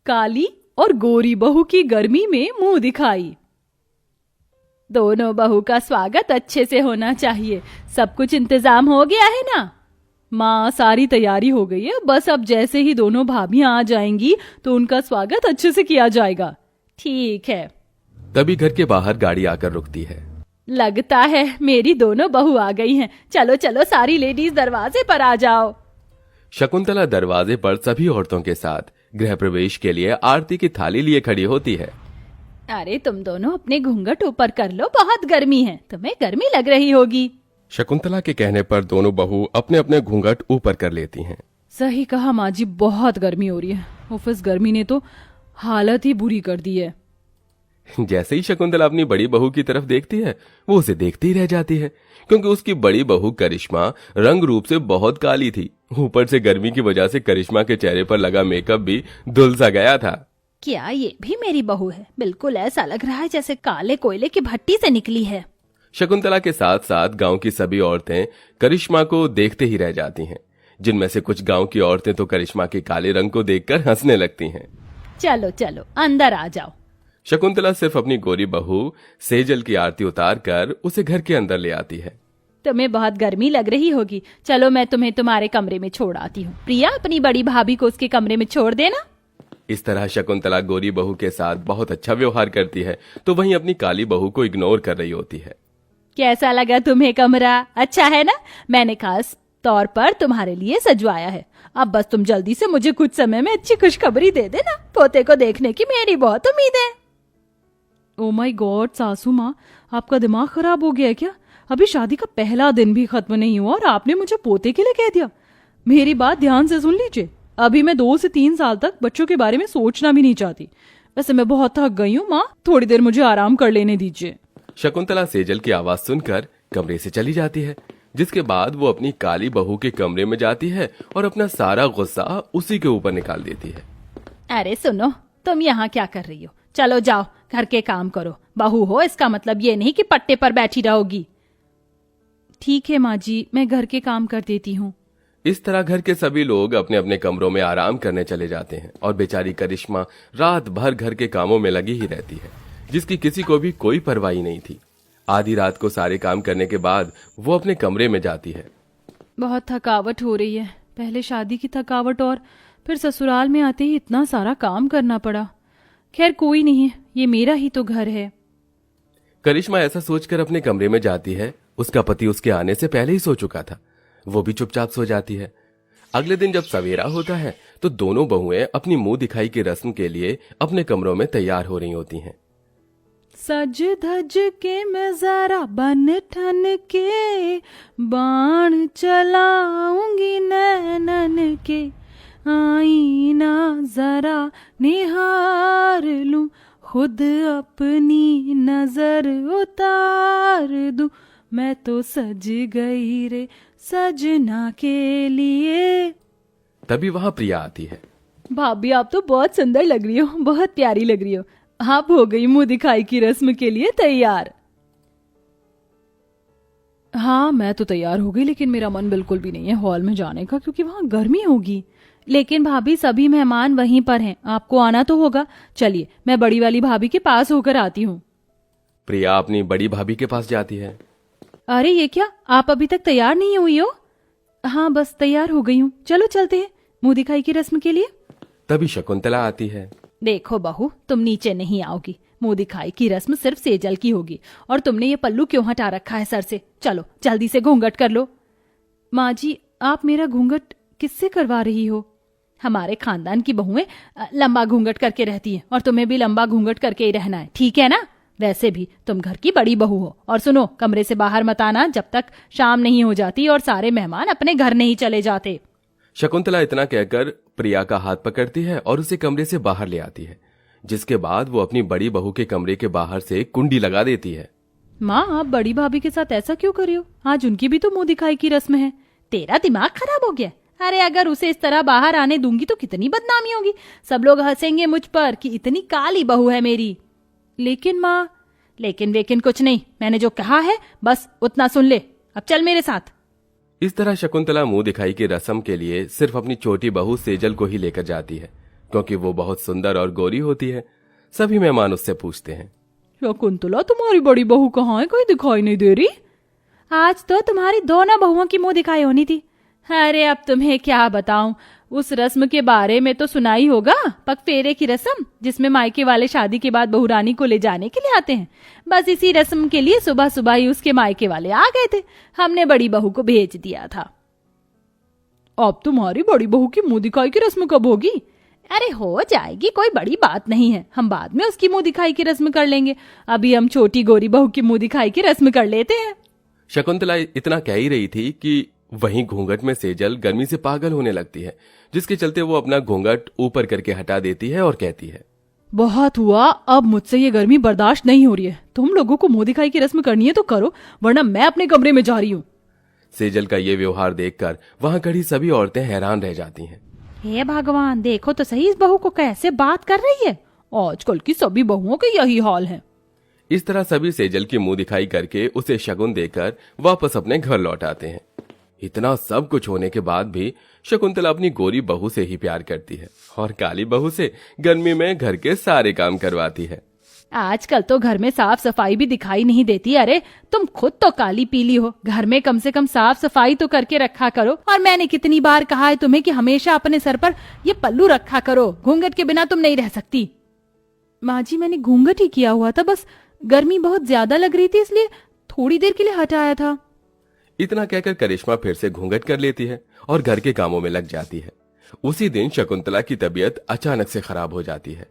काली और गोरी बहू की गर्मी में मुंह दिखाई। दोनों बहू का स्वागत अच्छे से होना चाहिए। सब कुछ इंतजाम हो गया है ना? माँ, सारी तैयारी हो गई है, बस अब जैसे ही दोनों भाभियां आ जाएंगी तो उनका स्वागत अच्छे से किया जाएगा। ठीक है। तभी घर के बाहर गाड़ी आकर रुकती है। लगता है मेरी दोनों बहू आ गई हैं। चलो चलो सारी लेडीज दरवाजे पर आ जाओ। शकुंतला दरवाजे पर सभी औरतों के साथ गृह प्रवेश के लिए आरती की थाली लिए खड़ी होती है। अरे तुम दोनों अपने घूंघट ऊपर कर लो, बहुत गर्मी है, तुम्हें गर्मी लग रही होगी। शकुंतला के कहने पर दोनों बहू अपने अपने घूंघट ऊपर कर लेती हैं। सही कहा माँ जी, बहुत गर्मी हो रही है। ऑफिस गर्मी ने तो हालत ही बुरी कर दी है। जैसे ही शकुंतला अपनी बड़ी बहू की तरफ देखती है, वो उसे देखती ही रह जाती है, क्योंकि उसकी बड़ी बहू करिश्मा रंग रूप से बहुत काली थी। ऊपर से गर्मी की वजह से करिश्मा के चेहरे पर लगा मेकअप भी धुल सा गया था। क्या ये भी मेरी बहू है? बिल्कुल ऐसा लग रहा है जैसे काले कोयले की भट्टी से निकली है। शकुंतला के साथ साथ गांव की सभी औरतें करिश्मा को देखते ही रह जाती हैं, जिनमें से कुछ गांव की औरतें तो करिश्मा के काले रंग को देखकर हंसने लगती हैं। चलो चलो अंदर आ जाओ। शकुंतला सिर्फ अपनी गोरी बहू सेजल की आरती उतार कर उसे घर के अंदर ले आती है। तुम्हें बहुत गर्मी लग रही होगी, चलो मैं तुम्हें तुम्हारे कमरे में छोड़ आती हूँ। प्रिया, अपनी बड़ी भाभी को उसके कमरे में छोड़ देना। इस तरह शकुंतला गोरी बहू के साथ बहुत अच्छा व्यवहार करती है, तो वहीं अपनी काली बहू को इग्नोर कर रही होती है। कैसा लगा तुम्हें कमरा? अच्छा है ना? मैंने खास तौर पर तुम्हारे लिए सजवाया है। अब बस तुम जल्दी से मुझे कुछ समय में अच्छी खुशखबरी दे देना। पोते को देखने की मेरी बहुत उम्मीद है। ओ माय गॉड सासू माँ, आपका दिमाग खराब हो गया है क्या? अभी शादी का पहला दिन भी खत्म नहीं हुआ और आपने मुझे पोते के लिए कह दिया। मेरी बात ध्यान से सुन लीजिए। अभी मैं 2 से 3 साल तक बच्चों के बारे में सोचना भी नहीं चाहती। वैसे मैं बहुत थक गई हूँ माँ, थोड़ी देर मुझे आराम कर लेने दीजिए। शकुंतला सेजल की आवाज सुनकर कमरे से चली जाती है, जिसके बाद वो अपनी काली बहू के कमरे में जाती है और अपना सारा गुस्सा उसी के ऊपर निकाल देती है। अरे सुनो, तुम यहाँ क्या कर रही हो? चलो जाओ घर के काम करो। बहू हो इसका मतलब ये नहीं कि पट्टे पर बैठी रहोगी। ठीक है माँ जी, मैं घर के काम कर देती हूँ। इस तरह घर के सभी लोग अपने अपने कमरों में आराम करने चले जाते हैं और बेचारी करिश्मा रात भर घर के कामों में लगी ही रहती है, जिसकी किसी को भी कोई परवाही नहीं थी। आधी रात को सारे काम करने के बाद वो अपने कमरे में जाती है। बहुत थकावट हो रही है। पहले शादी की थकावट और फिर ससुराल में आते ही इतना सारा काम करना पड़ा। खैर कोई नहीं, ये मेरा ही तो घर है। करिश्मा ऐसा सोचकर अपने कमरे में जाती है। उसका पति उसके आने से पहले ही सो चुका था। वो भी चुपचाप सो जाती है। अगले दिन जब सवेरा होता है तो दोनों बहुएं अपनी मुंह दिखाई की रस्म के लिए अपने कमरों में तैयार हो रही होती हैं। सज धज के मैं जरा बन ठन के बाण चलाऊंगी नैनन के, आईना जरा निहार लूं, खुद अपनी नजर उतार दूं, मैं तो सज गई रे सजना के लिए। तभी वहां प्रिया आती है। भाभी आप तो बहुत सुंदर लग रही हो, बहुत प्यारी लग रही हो। आप हो गई मुंह दिखाई की रस्म के लिए तैयार? हाँ मैं तो तैयार हो गई, लेकिन मेरा मन बिल्कुल भी नहीं है हॉल में जाने का, क्योंकि वहां गर्मी होगी। लेकिन भाभी सभी मेहमान वहीं पर हैं, आपको आना तो होगा। चलिए मैं बड़ी वाली भाभी के पास होकर आती हूँ। प्रिया अपनी बड़ी भाभी के पास जाती है। अरे ये क्या, आप अभी तक तैयार नहीं हुई हो? हाँ बस तैयार हो गई हूँ, चलो चलते हैं मुंह दिखाई की रस्म के लिए। तभी शकुंतला आती है। देखो बहू, तुम नीचे नहीं आओगी। मुंह दिखाई की रस्म सिर्फ सेजल की होगी। और तुमने ये पल्लू क्यों हटा रखा है सर से? चलो जल्दी से घूंघट कर लो। माँ जी, आप मेरा घूंघट किससे करवा रही हो? हमारे खानदान की बहुएं लंबा घूंघट करके रहती हैं और तुम्हें भी लंबा घूंघट करके ही रहना है, ठीक है ना? वैसे भी तुम घर की बड़ी बहू हो। और सुनो, कमरे से बाहर मत आना जब तक शाम नहीं हो जाती और सारे मेहमान अपने घर नहीं चले जाते। शकुंतला इतना कहकर प्रिया का हाथ पकड़ती है और उसे कमरे से बाहर ले आती है, जिसके बाद वो अपनी बड़ी बहू के कमरे के बाहर से कुंडी लगा देती है। माँ, आप बड़ी भाभी के साथ ऐसा क्यों कर रही हो? आज उनकी भी तो मुंह दिखाई की रस्म है। तेरा दिमाग खराब हो गया? अरे अगर उसे इस तरह बाहर आने दूंगी तो कितनी बदनामी होगी। सब लोग हंसेंगे मुझ पर कि इतनी काली बहू है मेरी। लेकिन माँ, लेकिन कुछ नहीं, मैंने जो कहा है बस उतना सुन ले। अब चल मेरे साथ। इस तरह शकुंतला मुंह दिखाई की रस्म के लिए सिर्फ अपनी छोटी बहू सेजल को ही लेकर जाती है। क्योंकि वो बहुत सुंदर और गोरी होती है। सभी मेहमान उससे पूछते हैं, शकुंतला तुम्हारी बड़ी बहू कहाँ है, कोई दिखाई नहीं दे रही। आज तो तुम्हारी दोनों बहुओं की मुंह दिखाई होनी थी। अरे अब तुम्हें क्या बताऊं, उस रस्म के बारे में तो सुना ही होगा, पगफेरे की रस्म, जिसमें मायके वाले शादी के बाद बहू रानी को ले जाने के लिए आते हैं। बस इसी रस्म के लिए सुबह सुबह ही उसके मायके वाले आ गए थे। हमने बड़ी बहू को भेज दिया था। अब तुम्हारी बड़ी बहू की मुंह दिखाई की रस्म कब होगी? अरे हो जाएगी, कोई बड़ी बात नहीं है, हम बाद में उसकी मुंह दिखाई की रस्म कर लेंगे। अभी हम छोटी गोरी बहू की मुंह दिखाई की रस्म कर लेते हैं। शकुंतला इतना कह ही रही थी कि वहीं घूंघट में सेजल गर्मी से पागल होने लगती है, जिसके चलते वो अपना घूंघट ऊपर करके हटा देती है और कहती है, बहुत हुआ, अब मुझसे ये गर्मी बर्दाश्त नहीं हो रही है। तुम लोगों को मुंह दिखाई की रस्म करनी है तो करो, वरना मैं अपने कमरे में जा रही हूँ। सेजल का ये व्यवहार देखकर वहां खड़ी सभी औरतें हैरान रह जाती हैं। हे भगवान, देखो तो सही इस बहू को कैसे बात कर रही है। आजकल की सभी बहुओं का यही हाल है। इस तरह सभी सेजल की मुंह दिखाई करके उसे शगुन देकर वापस अपने घर लौट आते हैं। इतना सब कुछ होने के बाद भी शकुंतला अपनी गोरी बहू से ही प्यार करती है और काली बहू से गर्मी में घर के सारे काम करवाती है। आजकल तो घर में साफ सफाई भी दिखाई नहीं देती। अरे तुम खुद तो काली पीली हो, घर में कम से कम साफ सफाई तो करके रखा करो। और मैंने कितनी बार कहा है तुम्हें कि हमेशा अपने सर पर ये पल्लू रखा करो, घूंघट के बिना तुम नहीं रह सकती। माँ जी, मैंने घूंघट ही किया हुआ था, बस गर्मी बहुत ज्यादा लग रही थी इसलिए थोड़ी देर के लिए हटाया था। इतना कहकर करिश्मा फिर से घूंघट कर लेती है और घर के कामों में लग जाती है। उसी दिन शकुंतला की तबीयत अचानक से खराब हो जाती है।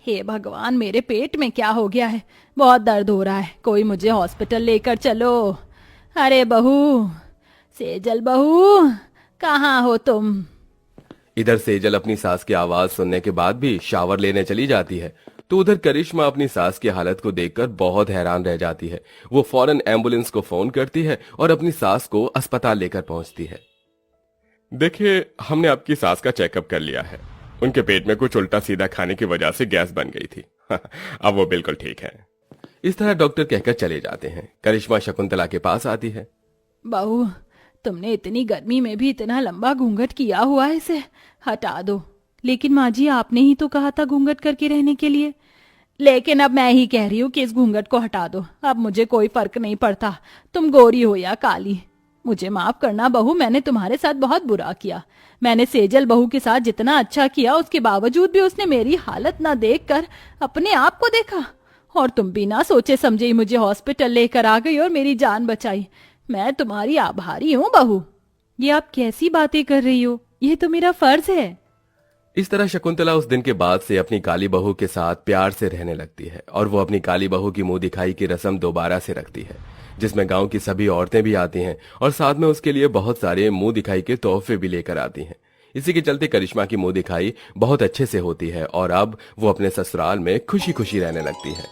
हे भगवान, मेरे पेट में क्या हो गया है, बहुत दर्द हो रहा है, कोई मुझे हॉस्पिटल लेकर चलो। अरे बहू, सेजल बहू, कहाँ हो तुम? इधर सेजल अपनी सास की आवाज सुनने के बाद भी शावर लेने चली जाती है, तो उधर करिश्मा अपनी सास की हालत को देखकर बहुत हैरान रह जाती है। वो फौरन एम्बुलेंस को फोन करती है और अपनी सास को अस्पताल लेकर पहुंचती है। देखिए, हमने आपकी सास का चेकअप कर लिया है। उनके पेट में कुछ उल्टा सीधा खाने की वजह से गैस बन गई थी। अब वो बिल्कुल ठीक है। इस तरह डॉक्टर कहकर चले जाते हैं। करिश्मा शकुंतला के पास आती है। बहू, तुमने इतनी गर्मी में भी इतना लंबा घूंघट किया हुआ है, इसे हटा दो। लेकिन माँ जी, आपने ही तो कहा था घूंघट करके रहने के लिए। लेकिन अब मैं ही कह रही हूँ कि इस घूंघट को हटा दो। अब मुझे कोई फर्क नहीं पड़ता तुम गोरी हो या काली। मुझे माफ करना बहू, मैंने तुम्हारे साथ बहुत बुरा किया। मैंने सेजल बहू के साथ जितना अच्छा किया, उसके बावजूद भी उसने मेरी हालत ना देखकर अपने आप को देखा, और तुम बिना सोचे समझे ही मुझे हॉस्पिटल लेकर आ गई और मेरी जान बचाई। मैं तुम्हारी आभारी हूँ बहू। ये आप कैसी बातें कर रही हो, ये तो मेरा फर्ज है। इस तरह शकुंतला उस दिन के बाद से अपनी काली बहू के साथ प्यार से रहने लगती है और वो अपनी काली बहू की मुंह दिखाई की रस्म दोबारा से रखती है, जिसमें गांव की सभी औरतें भी आती हैं और साथ में उसके लिए बहुत सारे मुंह दिखाई के तोहफे भी लेकर आती हैं। इसी के चलते करिश्मा की मुंह दिखाई बहुत अच्छे से होती है और अब वो अपने ससुराल में खुशी खुशी रहने लगती है।